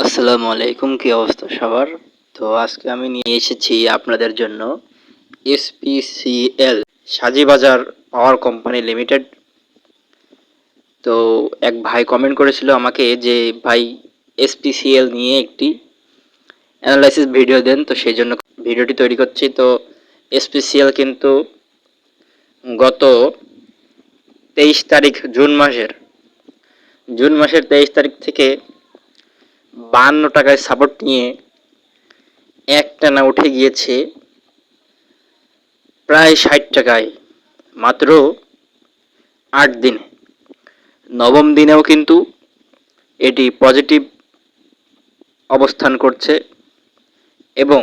আসসালামু আলাইকুম, কি অবস্থা সবার? তো আজকে আমি নিয়ে এসেছি আপনাদের জন্য এসপিসিএল সাজিবাজার পাওয়ার কোম্পানি লিমিটেড। তো এক ভাই কমেন্ট করেছিল আমাকে যে ভাই এসপিসিএল নিয়ে একটি অ্যানালাইসিস ভিডিও দেন, তো সেই জন্য ভিডিওটি তৈরি করছি। তো এসপিসিএল কিন্তু গত 23 তারিখ জুন মাসের 23 তারিখ থেকে 52 টাকায় সাপোর্ট নিয়ে একটানা উঠে গিয়েছে প্রায় 60 টাকায় মাত্র 8 দিনে। নবম দিনেও কিন্তু এটি পজিটিভ অবস্থান করছে এবং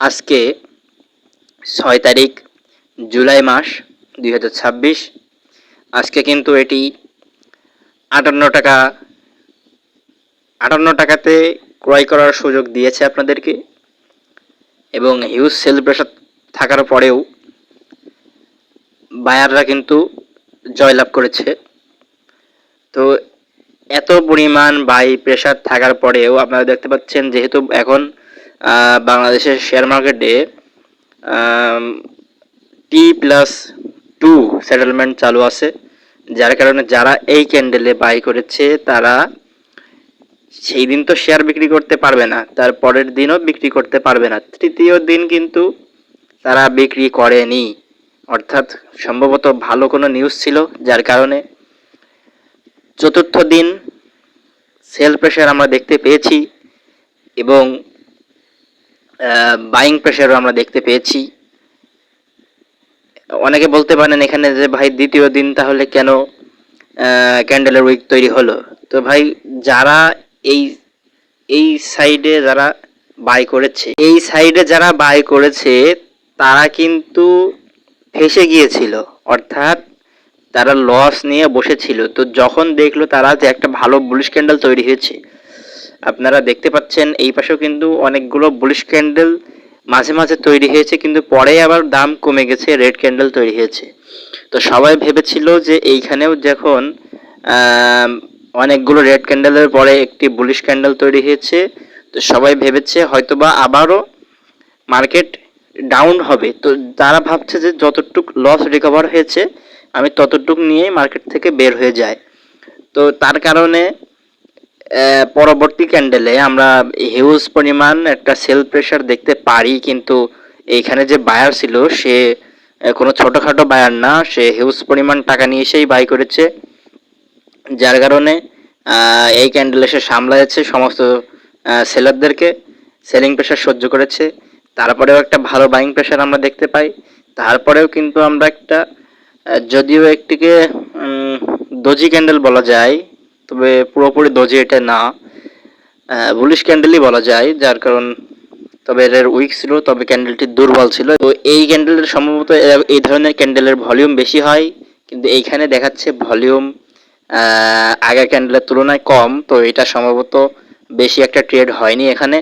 আজকে 6 তারিখ জুলাই মাস 2026, আজকে কিন্তু এটি 58 টাকাতে ক্রয় করার সুযোগ দিয়েছে আপনাদেরকে এবং হিউজ সেল প্রেসার থাকার পরেও বায়াররা কিন্তু জয়লাভ করেছে। তো এত পরিমাণ বাই প্রেসার থাকার পরেও আপনারা দেখতে পাচ্ছেন, যেহেতু এখন বাংলাদেশের শেয়ার মার্কেটে T+2 সেটেলমেন্ট চালু আছে, যার কারণে যারা এই ক্যান্ডেলে বাই করেছে তারা সেই দিন তো শেয়ার বিক্রি করতে পারবে না, তার পরের দিনও বিক্রি করতে পারবে না, তৃতীয় দিন কিন্তু তারা বিক্রি করেনি। অর্থাৎ সম্ভবত ভালো কোনো নিউজ ছিল, যার কারণে চতুর্থ দিন সেল প্রেসার আমরা দেখতে পেয়েছি এবং বাইং প্রেসারও আমরা দেখতে পেয়েছি। অনেকে বলতে পারেন এখানে যে ভাই দ্বিতীয় দিন তাহলে কেন ক্যান্ডেলের উইক তৈরি হলো? তো ভাই যারা এই এই সাইডে যারা বাই করেছে তারা কিন্তু ফেসে গিয়েছিল, অর্থাৎ তারা লস নিয়ে বসেছিল। তো যখন দেখলো তারা যে একটা ভালো বুলিশ ক্যান্ডেল তৈরি হয়েছে, আপনারা দেখতে পাচ্ছেন এই পাশেও কিন্তু অনেকগুলো বুলিশ ক্যান্ডেল মাঝে মাঝে তৈরি হয়েছে, কিন্তু পরে আবার দাম কমে গেছে, রেড ক্যান্ডেল তৈরি হয়েছে। তো সবাই ভেবেছিল যে এইখানেও যখন অনেকগুলো রেড ক্যান্ডেলের পরে একটি বুলিশ ক্যান্ডেল তৈরি হয়েছে, তো সবাই ভেবেছে হয়তোবা আবারও মার্কেট ডাউন হবে। তো তারা ভাবছে যে যতটুক লস রিকভার হয়েছে আমি ততটুক নিয়েই মার্কেট থেকে বের হয়ে যায়। তো তার কারণে পরবর্তী ক্যান্ডেলে আমরা হিউজ পরিমাণ একটা সেল প্রেসার দেখতে পারি, কিন্তু এইখানে যে বায়ার ছিল সে কোনো ছোটোখাটো বায়ার না, সে হিউজ পরিমাণ টাকা নিয়ে এসেই বাই করেছে, যার কারণে এই ক্যান্ডেলে সে সামলাচ্ছে সমস্ত সেলারদেরকে, সেলিং প্রেসার সহ্য করেছে। তারপরেও একটা ভালো বাইং প্রেসার আমরা দেখতে পাই। তারপরেও কিন্তু আমরা একটা যদিও একটিকে দজি ক্যান্ডেল বলা যায়, তবে পুরোপুরি দজি এটা না, বুলিশ ক্যান্ডেলই বলা যায়, যার কারণ তবে এর উইক ছিল, তবে ক্যান্ডেলটি দুর্বল ছিল। তো এই ক্যান্ডেলের সম্ভবত এই ধরনের ক্যান্ডেলের ভলিউম বেশি হয়, কিন্তু এইখানে দেখাচ্ছে ভলিউম আগের ক্যান্ডেলের তুলনায় কম। তো এটা সম্ভবত বেশি একটা ট্রেড হয়নি এখানে।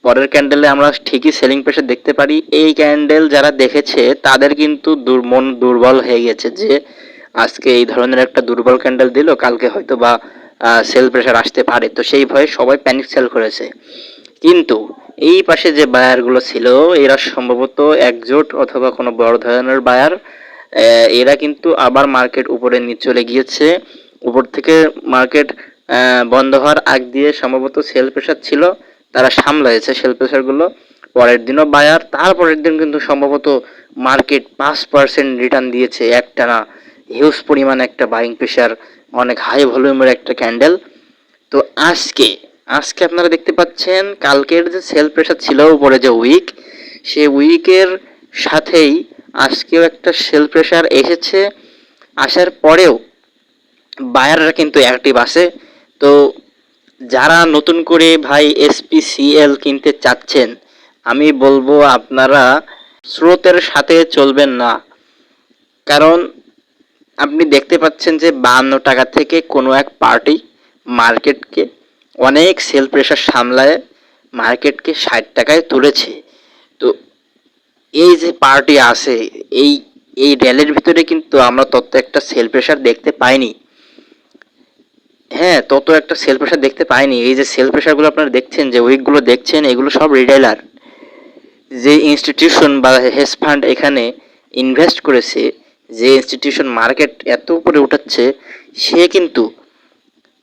পরের ক্যান্ডেলে আমরা ঠিকই সেলিং প্রেসার দেখতে পারি। এই ক্যান্ডেল যারা দেখেছে তাদের কিন্তু মন দুর্বল হয়ে গেছে যে আজকে এই ধরনের একটা দুর্বল ক্যান্ডেল দিল, কালকে হয়তো বা সেল প্রেসার আসতে পারে। তো সেই ভয়ে সবাই প্যানিক সেল করেছে। কিন্তু এই পাশে যে বায়ারগুলো ছিল এরা সম্ভবত একজোট অথবা কোনো বড় ধরনের বায়ার, এরা কিন্তু আবার মার্কেট উপরে নিয়ে চলে গিয়েছে। উপর থেকে মার্কেট বন্ধ হওয়ার আগ দিয়ে সম্ভবত সেল প্রেসার ছিল, তারা সামলাইছে সেল প্রেসারগুলো। পরের দিনও বায়ার, তারপরের দিন কিন্তু সম্ভবত মার্কেট 5% রিটার্ন দিয়েছে একটানা, হিউজ পরিমাণ একটা বাইং প্রেসার, অনেক হাই ভলিউমের একটা ক্যান্ডেল। তো আজকে আজকে আপনারা দেখতে পাচ্ছেন কালকের যে সেল প্রেসার ছিল উপরে যে উইক, সে উইকের সাথেই আজকেও একটা সেল প্রেসার এসেছে। আসার পরেও বায়াররা কিন্তু অ্যাক্টিভ আছে। তো যারা নতুন করে ভাই এসপিসিএল কিনতে চাচ্ছেন, আমি বলবো আপনারা স্রোতের সাথে চলবেন না, কারণ আপনি দেখতে পাচ্ছেন যে 52 টাকা থেকে কোনো এক পার্টি মার্কেটকে অনেক সেল প্রেসার সামলায় মার্কেটকে 60 টাকায় তুলেছে। তো এই যে পার্টি আছে, এই এই র্যালির ভিতরে কিন্তু আমরা তত একটা সেল প্রেসার দেখতে পাইনি। হ্যাঁ, তত একটা সেল প্রেশার দেখতে পাইনি। এই যে সেল প্রেশারগুলো আপনারা দেখছেন, যে উইকগুলো দেখছেন, এগুলো সব রিটেইলার। যে ইনস্টিটিউশন বা হেজ ফান্ড এখানে ইনভেস্ট করেছে, যে ইনস্টিটিউশন মার্কেট এত উপরে উঠাচ্ছে, সে কিন্তু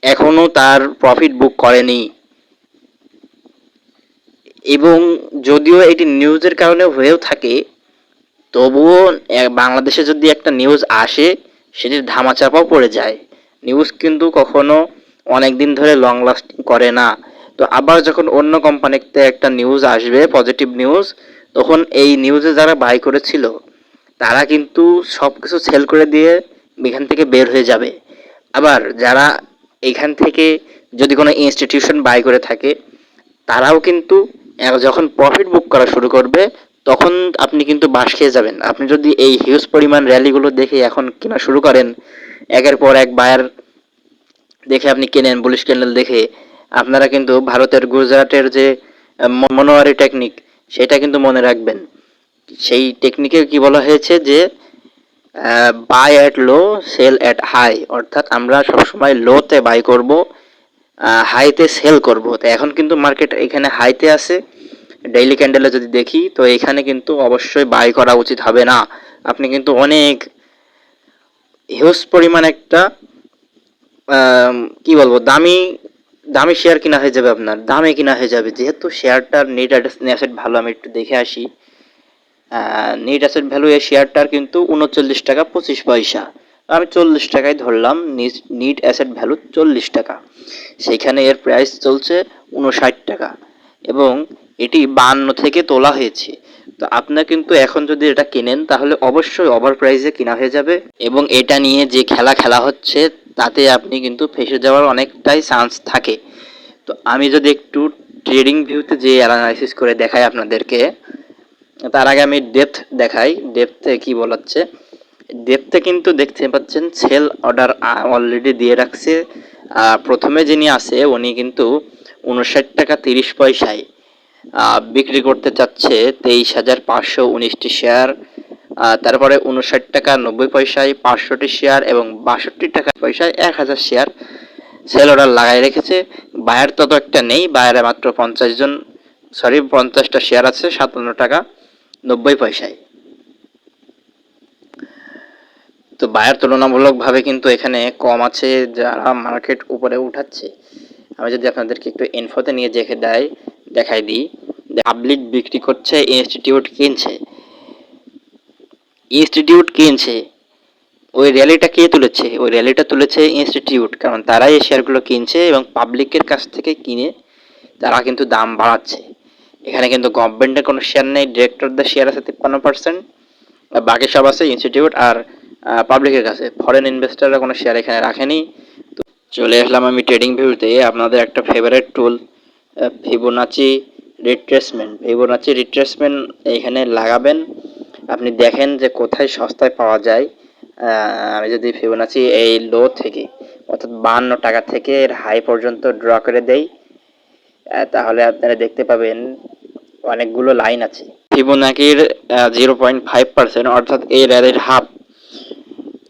এখনো তার প্রফিট বুক করেনি। এবং যদিও এটি নিউজের কারণে হয়েও থাকে, তবুও বাংলাদেশে যদি একটা নিউজ আসে, সেটির ধামাচাপাও পড়ে যায়। নিউজ কিন্তু কখনো অনেক দিন ধরে লং লাস্টিং করে না। তো আবার যখন অন্য কোম্পানিতে একটা নিউজ আসবে, পজিটিভ নিউজ, তখন এই নিউজে যারা বাই করেছিল, তারা কিন্তু সব কিছু সেল করে দিয়ে এখান থেকে বের হয়ে যাবে। আবার যারা এখান থেকে যদি কোনো ইনস্টিটিউশন বাই করে থাকে, তারাও কিন্তু যখন প্রফিট বুক করা শুরু করবে, তখন আপনি কিন্তু বাঁশ খেয়ে যাবেন। আপনি যদি এই হিউজ পরিমাণ র্যালিগুলো দেখে এখন কেনা শুরু করেন, একের পর এক বায়ার দেখে আপনি কেনেন, বুলিশ ক্যান্ডেল দেখে, আপনারা কিন্তু ভারতের গুজরাটের যে মনোয়ারি টেকনিক, সেটা কিন্তু মনে রাখবেন। সেই টেকনিকে কি বলা হয়েছে যে buy at low, sell at high, অর্থাৎ আমরা সবসময় লোতে বাই করব, হাইতে সেল করব। তো এখন কিন্তু মার্কেট এখানে হাইতে আছে। ডেইলি ক্যান্ডেলে যদি দেখি, তো এখানে কিন্তু অবশ্যই বাই করা উচিত হবে না। আপনি কিন্তু অনেক হিউজ পরিমাণ একটা কি বলবো, দামি দামি শেয়ার কিনা হয়ে যাবে, আপনার দামে কিনা হয়ে যাবে, যেহেতু শেয়ারটার নেট অ্যাসেট ভালো। আমি একটু দেখে আসি। নেট অ্যাসেট ভ্যালু এই শেয়ারটার কিন্তু 39 টাকা 25 পয়সা। আমি 40 টাকায় ধরলাম, নিট অ্যাসেট ভ্যালু 40 টাকা, সেইখানে এর প্রাইস চলছে 59 টাকা, এবং এটি 52 থেকে তোলা হয়েছে। তো আপনার কিন্তু এখন যদি এটা কেনেন, তাহলে অবশ্যই ওভার প্রাইসে কেনা হয়ে যাবে, এবং এটা নিয়ে যে খেলা খেলা হচ্ছে, তাতে আপনি কিন্তু ফেঁসে যাওয়ার অনেকটাই চান্স থাকে। তো আমি যদি একটু ট্রেডিং ভিউতে যে অ্যানালাইসিস করে দেখাই আপনাদেরকে, তার আগে আমি ডেপথ দেখাই। ডেপথে কি বলাচ্ছে, ডেপথে কিন্তু দেখতে পাচ্ছেন সেল অর্ডার অলরেডি দিয়ে রাখছে। প্রথমে যিনি আছে, উনি কিন্তু 59 টাকা 30 পয়সায় বিক্রি করতে চাচ্ছে 23,519টি শেয়ার। তারপরে 59 টাকা 90 পয়সায় 500টি শেয়ার, এবং 62 টাকা পয়সায় 1000 শেয়ার সেল অর্ডার লাগাই রেখেছে। বায়ার তত একটা নেই, বায়ারে মাত্র 50টা শেয়ার আছে 57 টাকা 90 পয়সায়। তো বায়ার তুলনামূলকভাবে কিন্তু এখানে কম আছে, যারা মার্কেট উপরে উঠাচ্ছে। আমি যদি আপনাদেরকে একটু ইনফোতে নিয়ে দেখাই দিই, পাবলিক বিক্রি করছে, ইনস্টিটিউট কিনছে। ওই র্যালিটা কে তুলেছে? ওই র্যালিটা তুলেছে ইনস্টিটিউট, কারণ তারাই এই শেয়ারগুলো কিনছে এবং পাবলিকের কাছ থেকে কিনে তারা কিন্তু দাম বাড়াচ্ছে। এখানে কিন্তু গভর্নমেন্টের কোনো শেয়ার নেই, ডিরেক্টরদের শেয়ার আছে 53%, বাকি সব আছে ইনস্টিটিউট আর পাবলিকের কাছে। ফরেন ইনভেস্টররা কোনো শেয়ার এখানে রাখেনি। তো চলে আসলাম আমি ট্রেডিং ভিউতে, আপনাদের একটা ফেভারিট টুল, ফিবোনাচি রিট্রেসমেন্ট এখানে লাগাবেন। আপনি দেখেন যে কোথায় সস্তায় পাওয়া যায়। আমি যদি ফিবোনাচি এই লো থেকে, অর্থাৎ 52 টাকা থেকে এর হাই পর্যন্ত ড্র করে দেই, তাহলে আপনারা দেখতে পাবেন অনেকগুলো লাইন আছে। ফিবোনাকির 0.5%, অর্থাৎ এই র্যালির হাফ,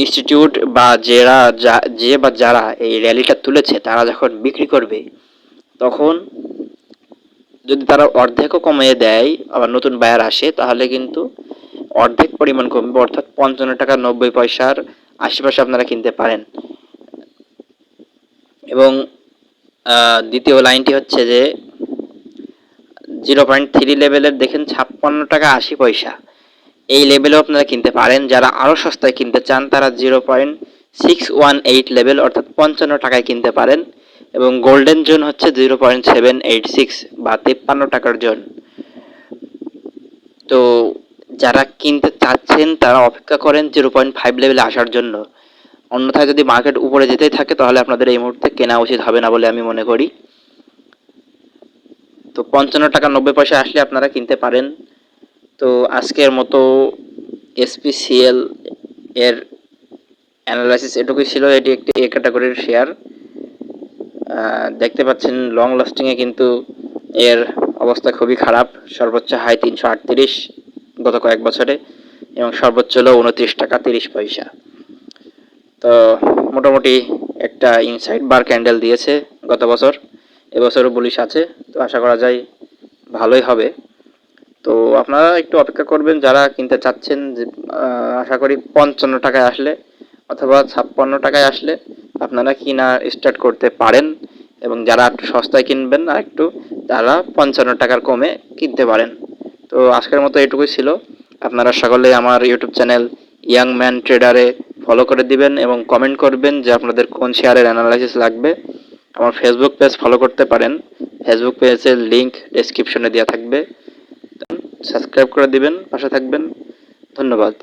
ইনস্টিটিউট বা যারা এই র্যালিটা তুলেছে, তারা যখন বিক্রি করবে, তখন যদি তারা অর্ধেকও কমিয়ে দেয়, আবার নতুন বায়ার আসে, তাহলে কিন্তু অর্ধেক পরিমাণ কমবে, অর্থাৎ 55 টাকা 90 পয়সার আশেপাশে আপনারা কিনতে পারেন। এবং দ্বিতীয় লাইনটি হচ্ছে যে 0.3 লেভেলের দেখেন 56 টাকা 80 পয়সা, এই লেভেলেও আপনারা কিনতে পারেন। যারা আরও সস্তায় কিনতে চান, তারা 0.618 লেভেল, অর্থাৎ 55 টাকায় কিনতে পারেন। এবং গোল্ডেন জোন হচ্ছে 0.786 বা 53 টাকার জোন। তো যারা কিনতে চাচ্ছেন, তারা অপেক্ষা করেন 0.5 লেভেলে আসার জন্য। অন্যথায় যদি মার্কেট উপরে যেতেই থাকে, তাহলে আপনাদের এই মুহূর্তে কেনা উচিত হবে না বলে আমি মনে করি। তো 55 টাকা 90 পয়সা আসলে আপনারা কিনতে পারেন। তো আজকের মতো এসপিসিএল এর অ্যানালাইসিস এটুকুই ছিল। এটি একটি এ ক্যাটাগরির শেয়ার। দেখতে পাচ্ছেন লং লাস্টিংয়ে কিন্তু এর অবস্থা খুবই খারাপ। সর্বোচ্চ হাই 338 গত কয়েক বছরে, এবং সর্বোচ্চ লো 29 টাকা 30 পয়সা। তো মোটামুটি একটা একটা ইনসাইড বার ক্যান্ডেল দিয়েছে গত বছর, এবছরও বুলিশ আছে, তো আশা করা যায় ভালোই হবে। তো আপনারা একটু অপেক্ষা করবেন যারা কিনতে চাচ্ছেন, যে আশা করি 55 টাকায় আসলে অথবা 56 টাকায় আসলে আপনারা কিনা স্টার্ট করতে পারেন, এবং যারা একটু সস্তায় কিনবেন আর একটু, তারা 55 টাকার কমে কিনতে পারেন। তো আজকের মতো এটুকুই ছিল। আপনারা সকলে আমার ইউটিউব চ্যানেল ইয়াং ম্যান ট্রেডারে ফলো করে দিবেন এবং কমেন্ট করবেন যে আপনাদের কোন শেয়ারের অ্যানালাইসিস লাগবে। আমার ফেসবুক পেজ ফলো করতে পারেন, ফেসবুক পেজের লিংক ডেসক্রিপশনে দেওয়া থাকবে। সাবস্ক্রাইব করে দিবেন, পাশে থাকবেন। ধন্যবাদ।